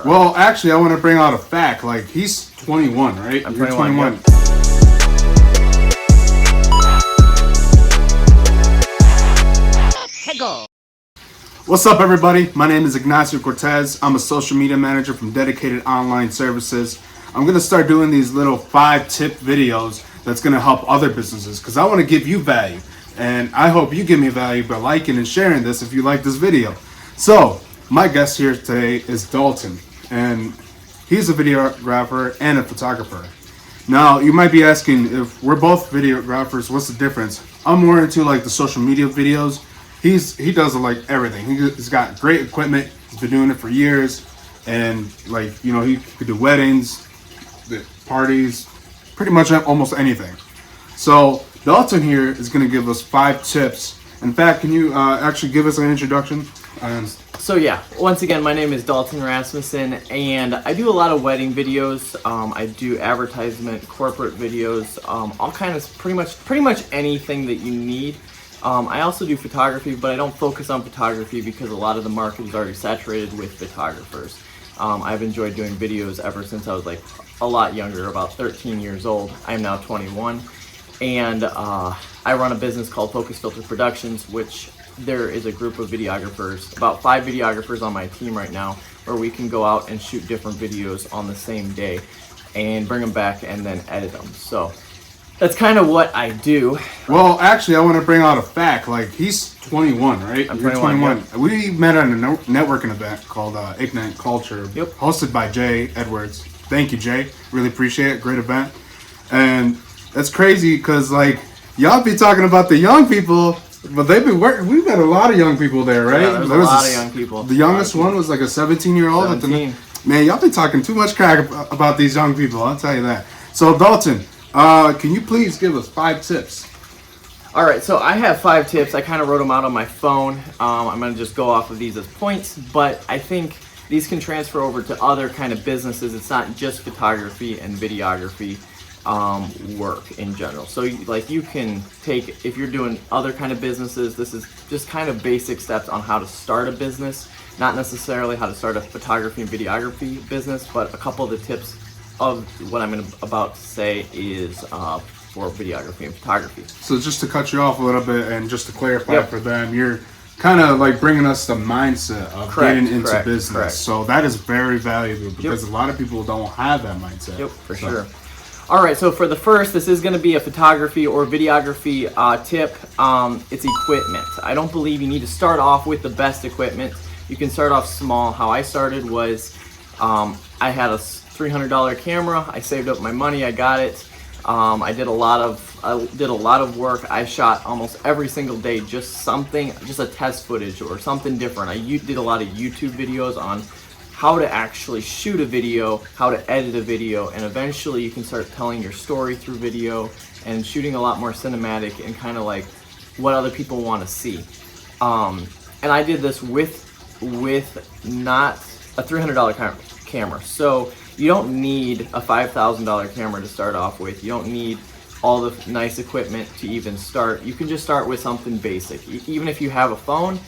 Well, actually, I want to bring out a fact. Like, he's 21, right? I'm You're 21. Yep. What's up, everybody? My name is Ignacio Cortez. I'm a social media manager from Dedonlineservices. I'm going to start doing these little 5-tip videos that's going to help other businesses because I want to give you value. And I hope you give me value by liking and sharing this if you like this video. So, my guest here today is Dalton, and he's a videographer and a photographer. Now, you might be asking, if we're both videographers, what's the difference? I'm more into like the social media videos. He does like everything. He's got great equipment. He's been doing it for years, and like, you know, he could do weddings, the parties, pretty much almost anything. So Dalton here is going to give us 5 tips. In fact, can you actually give us an introduction? So yeah, once again, my name is Dalton Rasmussen, and I do a lot of wedding videos. I do advertisement, corporate videos, all kinds of pretty much anything that you need. I also do photography, but I don't focus on photography because a lot of the market is already saturated with photographers. I've enjoyed doing videos ever since I was like a lot younger, about 13 years old. I am now 21, and I run a business called Focus Filter Productions, which there is a group of videographers, about 5 videographers on my team right now, where we can go out and shoot different videos on the same day and bring them back and then edit them. So that's kind of what I do. Well, actually, I want to bring out a fact. Like, he's 21, right? I'm 21. Yep. We met at a networking event called Ignite Culture, Yep. hosted by Jay Edwards. Thank you, Jay. Really appreciate it. Great event. And that's crazy because, like, y'all be talking about the young people, but they've been working. We've got a lot of young people there, right? Yeah, there's a lot of young people. The youngest one was like a 17-year-old. 17. Man, y'all be talking too much crap about these young people. I'll tell you that. So, Dalton, can you please give us 5 tips? All right, so I have 5 tips. I kind of wrote them out on my phone. I'm going to just go off of these as points, but I think these can transfer over to other kind of businesses. It's not just photography and videography work in general. So like, you can take, if you're doing other kind of businesses, this is just kind of basic steps on how to start a business, not necessarily how to start a photography and videography business, but a couple of the tips of what I'm about to say is for videography and photography. So just to cut you off a little bit and just to clarify for them, you're kind of like bringing us the mindset of getting into business. So that is very valuable because a lot of people don't have that mindset. Yep, for sure. All right, so for the first, this is going to be a photography or videography tip. It's equipment. I don't believe you need to start off with the best equipment. You can start off small. How I started was I had a $300 camera. I saved up my money. I got it. I did a lot of work. I shot almost every single day, just a test footage or something different. I did a lot of YouTube videos on how to actually shoot a video, how to edit a video, and eventually you can start telling your story through video and shooting a lot more cinematic and kind of like what other people want to see. And I did this with not a $300 camera. So you don't need a $5,000 camera to start off with. You don't need all the nice equipment to even start. You can just start with something basic. Even if you have a phone,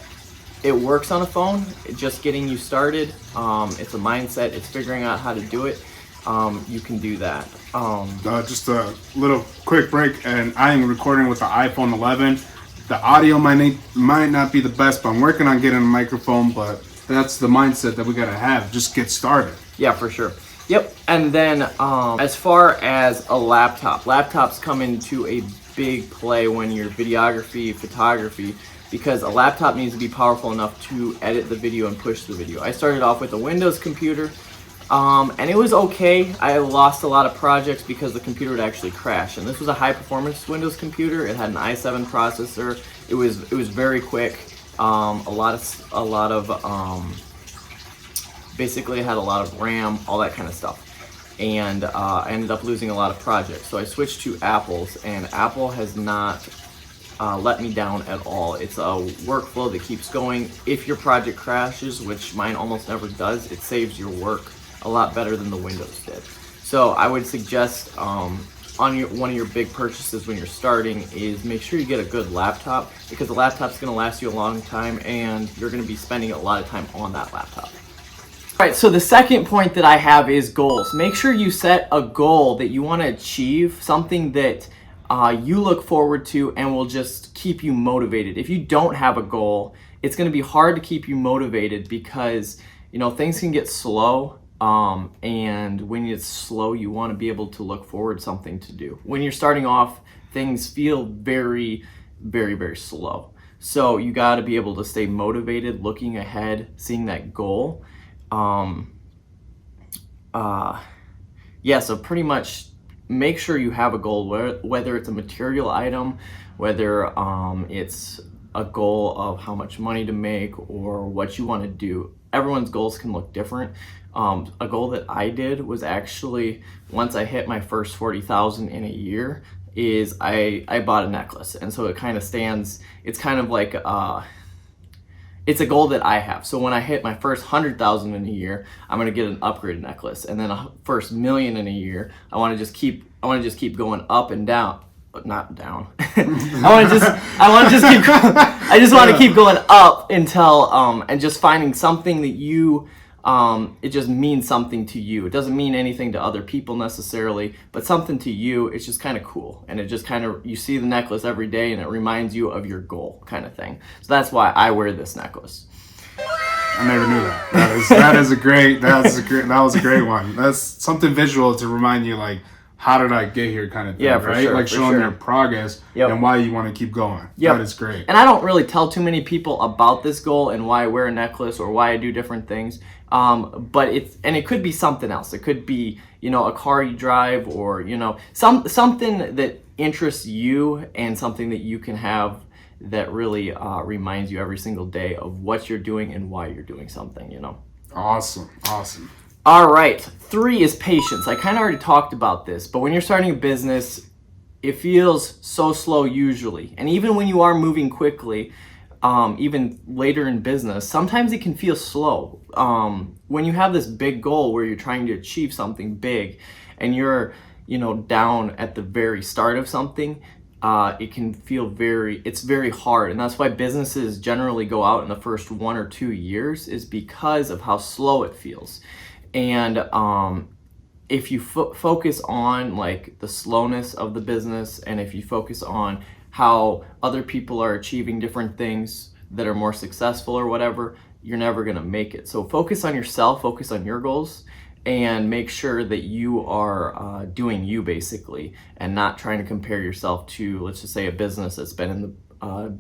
it works on a phone. Just getting you started. It's a mindset. It's figuring out how to do it. You can do that. Just a little quick break, and I am recording with the iPhone 11. The audio might not be the best, but I'm working on getting a microphone, but that's the mindset that we gotta have. Just get started. Yeah, for sure. Yep. And then as far as a laptops come into a big play when you're videography, photography, because a laptop needs to be powerful enough to edit the video and push the video. I started off with a Windows computer, and it was okay. I lost a lot of projects because the computer would actually crash. And this was a high performance Windows computer. It had an i7 processor. It was very quick. Basically, it had a lot of RAM, all that kind of stuff. And I ended up losing a lot of projects. So I switched to Apple's, and Apple has not let me down at all. It's a workflow that keeps going. If your project crashes, which mine almost never does, it saves your work a lot better than the Windows did. So I would suggest on one of your big purchases when you're starting is make sure you get a good laptop, because the laptop's going to last you a long time and you're going to be spending a lot of time on that laptop. All right, so the second point that I have is goals. Make sure you set a goal that you want to achieve, something that you look forward to and will just keep you motivated. If you don't have a goal, it's going to be hard to keep you motivated because, you know, things can get slow. And when it's slow, you want to be able to look forward to something to do. When you're starting off, things feel very, very, very slow. So you got to be able to stay motivated, looking ahead, seeing that goal. So pretty much make sure you have a goal, whether it's a material item, whether it's a goal of how much money to make or what you want to do. Everyone's goals can look different. A goal that I did was actually, once I hit my first 40,000 in a year, is I bought a necklace. And so it kind of stands, it's kind of like, it's a goal that I have. So when I hit my first 100,000 in a year, I'm gonna get an upgraded necklace, and then a first million in a year. I want to just keep going up and down, but not down. I just want to keep going up until and just finding something that you. It just means something to you. It doesn't mean anything to other people necessarily, but something to you. It's just kind of cool, and it just kind of, you see the necklace every day, and it reminds you of your goal, kind of thing. So that's why I wear this necklace. I never knew that. That was a great one. That's something visual to remind you, like, how did I get here, kind of thing, for right? sure, like for showing sure. your progress and why you want to keep going. That is great. And I don't really tell too many people about this goal and why I wear a necklace or why I do different things. But it could be something else. It could be, you know, a car you drive, or, you know, something that interests you and something that you can have that really reminds you every single day of what you're doing and why you're doing something, you know. Awesome. All right, 3 is patience. I kind of already talked about this, but when you're starting a business, it feels so slow usually. And even when you are moving quickly, even later in business, sometimes it can feel slow. When you have this big goal where you're trying to achieve something big and you're, you know, down at the very start of something, it can feel it's very hard. And that's why businesses generally go out in the first 1 or 2 years, is because of how slow it feels. And if you focus on like the slowness of the business, and if you focus on how other people are achieving different things that are more successful or whatever, you're never gonna make it. So focus on yourself, focus on your goals, and make sure that you are doing you, basically, and not trying to compare yourself to, let's just say, a business that's been in the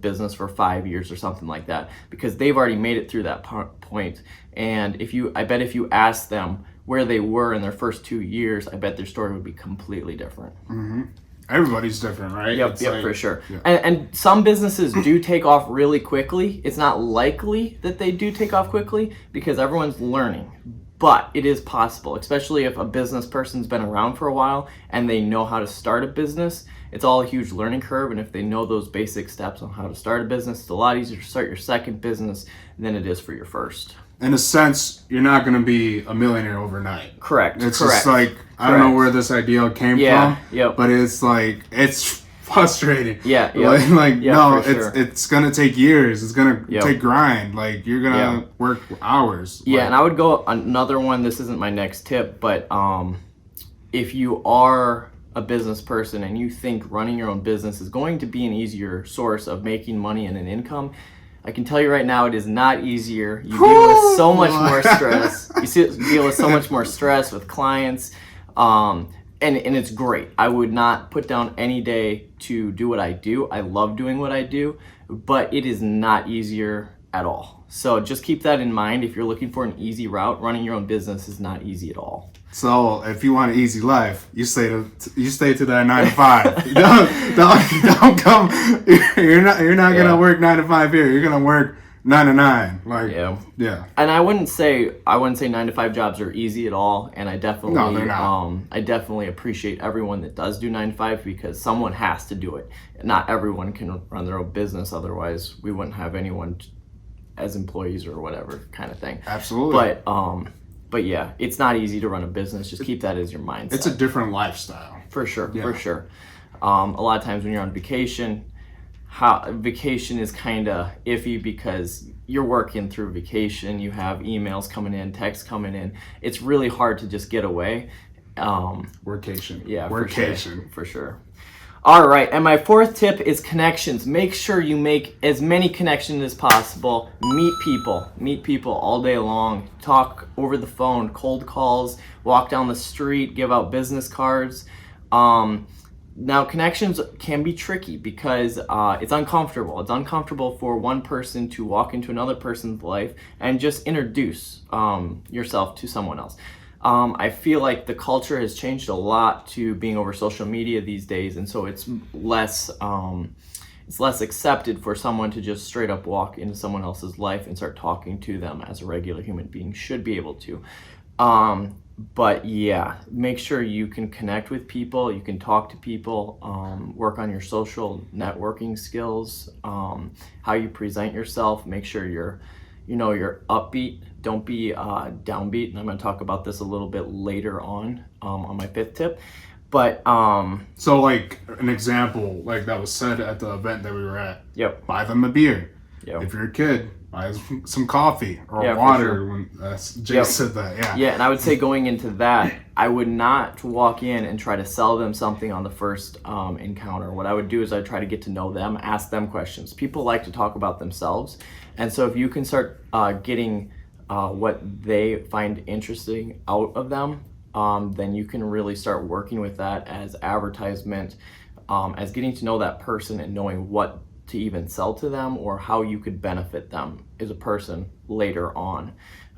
business for 5 years or something like that, because they've already made it through that point. And I bet if you ask them where they were in their first 2 years, I bet their story would be completely different. Mm-hmm. Everybody's different, right? Yep, for sure. Yeah. And some businesses do take off really quickly. It's not likely that they do take off quickly because everyone's learning. But it is possible, especially if a business person's been around for a while and they know how to start a business. It's all a huge learning curve, and if they know those basic steps on how to start a business, it's a lot easier to start your second business than it is for your first. In a sense, you're not going to be a millionaire overnight. Correct. It's just like, I don't know where this idea came from, but it's like, it's frustrating. It's gonna take years. It's gonna take grind. Like, you're gonna work hours. And I would go another one. This isn't my next tip, but if you are a business person and you think running your own business is going to be an easier source of making money and an income, I can tell you right now, it is not easier. You deal with so much more stress. You deal with so much more stress with clients. And it's great. I would not put down any day to do what I do. I love doing what I do, but it is not easier at all. So just keep that in mind. If you're looking for an easy route, running your own business is not easy at all. So if you want an easy life, you stay to that 9 to 5. don't come. You're not gonna work 9 to 5 here. You're gonna work 9 to 9. And I wouldn't say 9 to 5 jobs are easy at all. And I definitely they're not. I definitely appreciate everyone that does do 9 to 5, because someone has to do it. Not everyone can run their own business. Otherwise, we wouldn't have anyone as employees or whatever kind of thing. Absolutely. But yeah, it's not easy to run a business. Just keep that as your mindset. It's a different lifestyle. For sure. A lot of times when you're on vacation, how vacation is kind of iffy because you're working through vacation. You have emails coming in, texts coming in. It's really hard to just get away. Workation. Yeah, workation. For sure. All right, and my fourth tip is connections. Make sure you make as many connections as possible. Meet people all day long. Talk over the phone, cold calls, walk down the street, give out business cards. Now, connections can be tricky because it's uncomfortable. It's uncomfortable for one person to walk into another person's life and just introduce yourself to someone else. I feel like the culture has changed a lot to being over social media these days, and so it's less accepted for someone to just straight up walk into someone else's life and start talking to them as a regular human being should be able to. But yeah, make sure you can connect with people, you can talk to people, work on your social networking skills, how you present yourself, make sure you're upbeat, don't be downbeat, and I'm going to talk about this a little bit later on my fifth tip. But so like an example like that was said at the event that we were at. Yep. Buy them a beer. Yep. If you're a kid, buy some coffee or Yeah, water. for sure. When Jay said that, yeah. Yeah, and I would say going into that, I would not walk in and try to sell them something on the first encounter. What I would do is I'd try to get to know them, ask them questions. People like to talk about themselves, and so if you can start getting what they find interesting out of them, then you can really start working with that as advertisement, as getting to know that person and knowing what to even sell to them or how you could benefit them as a person later on.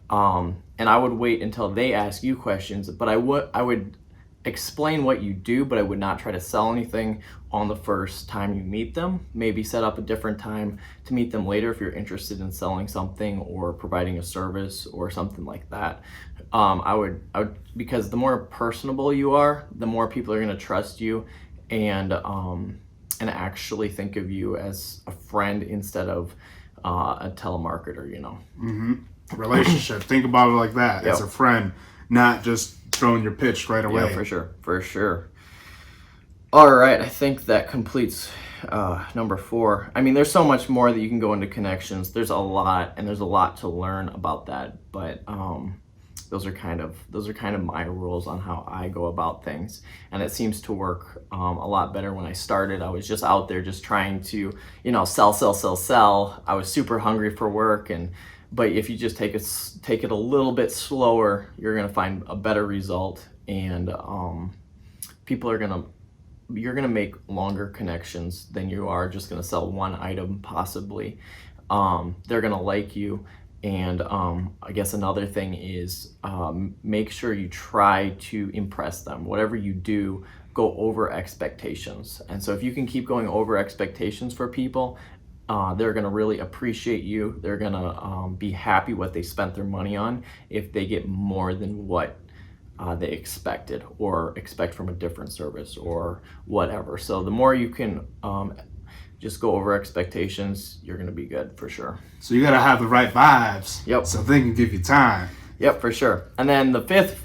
And I would wait until they ask you questions, but I would explain what you do, but I would not try to sell anything on the first time you meet them. Maybe set up a different time to meet them later if you're interested in selling something or providing a service or something like that. I would because the more personable you are, the more people are going to trust you and actually think of you as a friend instead of a telemarketer, Relationship. Think about it like that. Yep. As a friend, not just throwing your pitch right away. Yeah, for sure. All right, I think that completes number 4. I mean, there's so much more that you can go into connections. There's a lot, and there's a lot to learn about that. But those are kind of my rules on how I go about things, and it seems to work a lot better. When I started, I was just out there just trying to sell. I was super hungry for work, but if you just take it a little bit slower, you're gonna find a better result, and you're gonna make longer connections than you are just gonna sell one item possibly. They're gonna like you. And I guess another thing is make sure you try to impress them. Whatever you do, go over expectations. And so if you can keep going over expectations for people, they're going to really appreciate you. They're going to be happy what they spent their money on if they get more than what they expected or expect from a different service or whatever. So the more you can just go over expectations, you're going to be good for sure. So you got to have the right vibes. Yep. So they can give you time. Yep, for sure. And then the fifth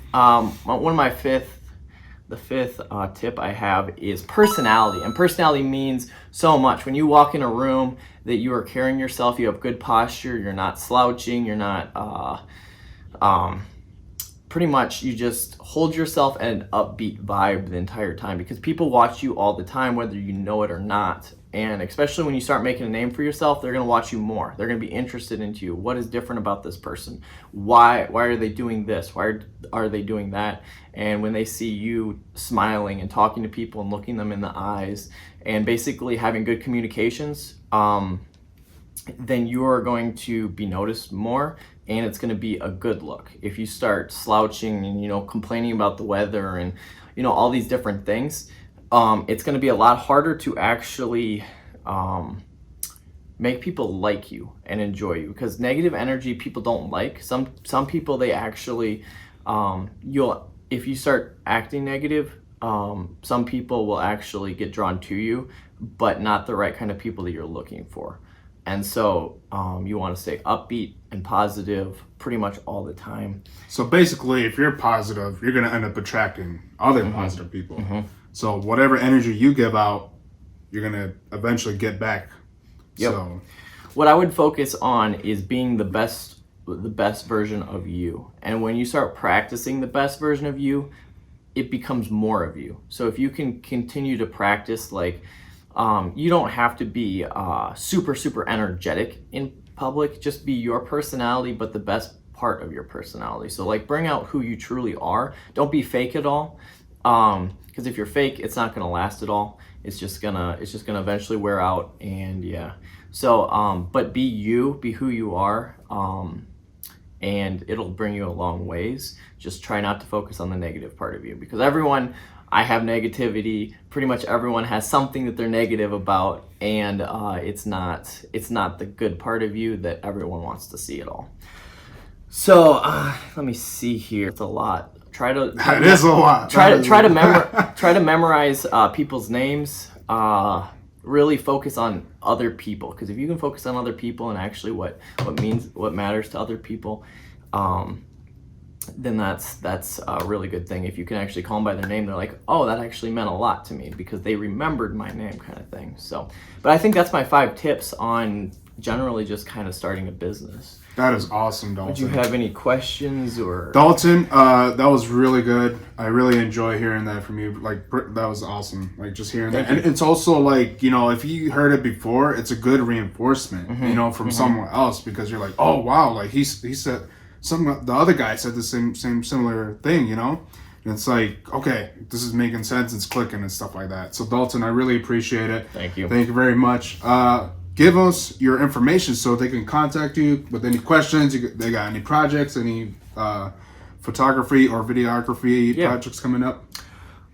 tip I have is personality. And personality means so much. When you walk in a room, that you are carrying yourself, you have good posture, you're not slouching, you're not pretty much you just hold yourself at an upbeat vibe the entire time, because people watch you all the time whether you know it or not. And especially when you start making a name for yourself, they're going to watch you more. They're going to be interested into you. What is different about this person? Why are they doing this? Why are they doing that? And when they see you smiling and talking to people and looking them in the eyes and basically having good communications, then you are going to be noticed more, and it's going to be a good look. If you start slouching and complaining about the weather and all these different things, it's going to be a lot harder to actually make people like you and enjoy you, because negative energy people don't like. Some people, they actually if you start acting negative, some people will actually get drawn to you, but not the right kind of people that you're looking for. And so you want to stay upbeat and positive pretty much all the time. So basically, if you're positive, you're going to end up attracting other positive people. So whatever energy you give out, you're going to eventually get back Yep. So what I would focus on is being the best version of you. And when you start practicing the best version of you, it becomes more of you. So if you can continue to practice, like, you don't have to be super energetic in public. Just be your personality, but the best part of your personality. So like, bring out who you truly are. Don't be fake at all. Because if you're fake, it's not gonna last at all. It's just gonna eventually wear out. And yeah. So but be you, be who you are. And it'll bring you a long ways. Just try not to focus on the negative part of you, because I have negativity. Pretty much everyone has something that they're negative about, and it's not the good part of you that everyone wants to see at all. So let me see here. It's a lot. That is a lot. Try to memorize people's names. Really focus on other people, because if you can focus on other people and actually what matters to other people, then that's a really good thing. If you can actually call them by their name, they're like, oh, that actually meant a lot to me because they remembered my name, kind of thing. So, but I think that's my 5 tips on generally just kind of starting a business. That is awesome, Dalton. Did you have any questions or? Dalton, that was really good. I really enjoy hearing that from you. Like, that was awesome. Like, just hearing that. And it's also like, if you heard it before, it's a good reinforcement, from someone else, because you're like, oh wow, like he said the other guy said the same similar thing, and it's like, okay, this is making sense, it's clicking and stuff like that. So Dalton, I really appreciate it. Thank you. Thank you very much. Give us your information so they can contact you with any questions. They got any projects, any photography or videography projects coming up?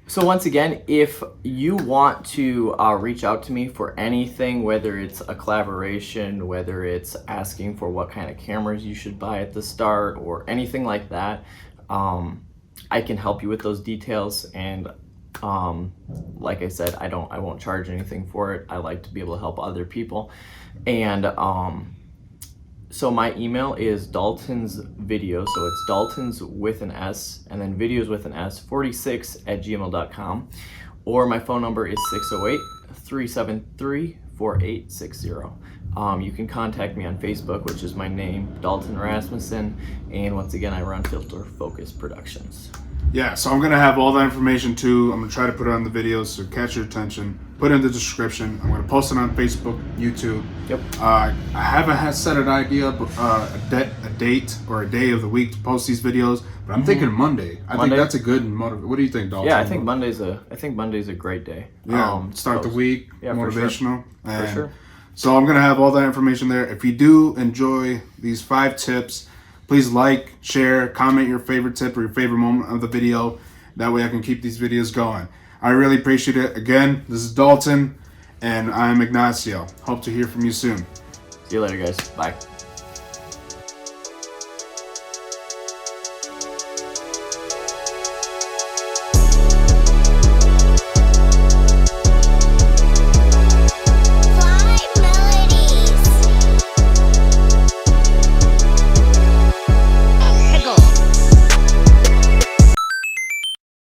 So once again, if you want to reach out to me for anything, whether it's a collaboration, whether it's asking for what kind of cameras you should buy at the start or anything like that, I can help you with those details. And like I said, I won't charge anything for it. I like to be able to help other people. And so my email is Dalton's Video, so it's Dalton's with an S and then videos with an S 46@gmail.com, or my phone number is 608-373-4860. You can contact me on Facebook, which is my name, Dalton Rasmussen, and once again, I run Filter Focus Productions. Yeah, so I'm going to have all that information too. I'm going to try to put it on the videos so catch your attention. Put it in the description. I'm going to post it on Facebook, YouTube. Yep. I haven't set an idea, a date or a day of the week to post these videos, but I'm thinking Monday. I think that's a good motive. What do you think, Dalton? Yeah, I think Monday's a great day. Yeah, start the week, motivational. For sure. So I'm going to have all that information there. If you do enjoy these 5 tips, please like, share, comment your favorite tip or your favorite moment of the video. That way I can keep these videos going. I really appreciate it. Again, this is Dalton, and I'm Ignacio. Hope to hear from you soon. See you later, guys. Bye.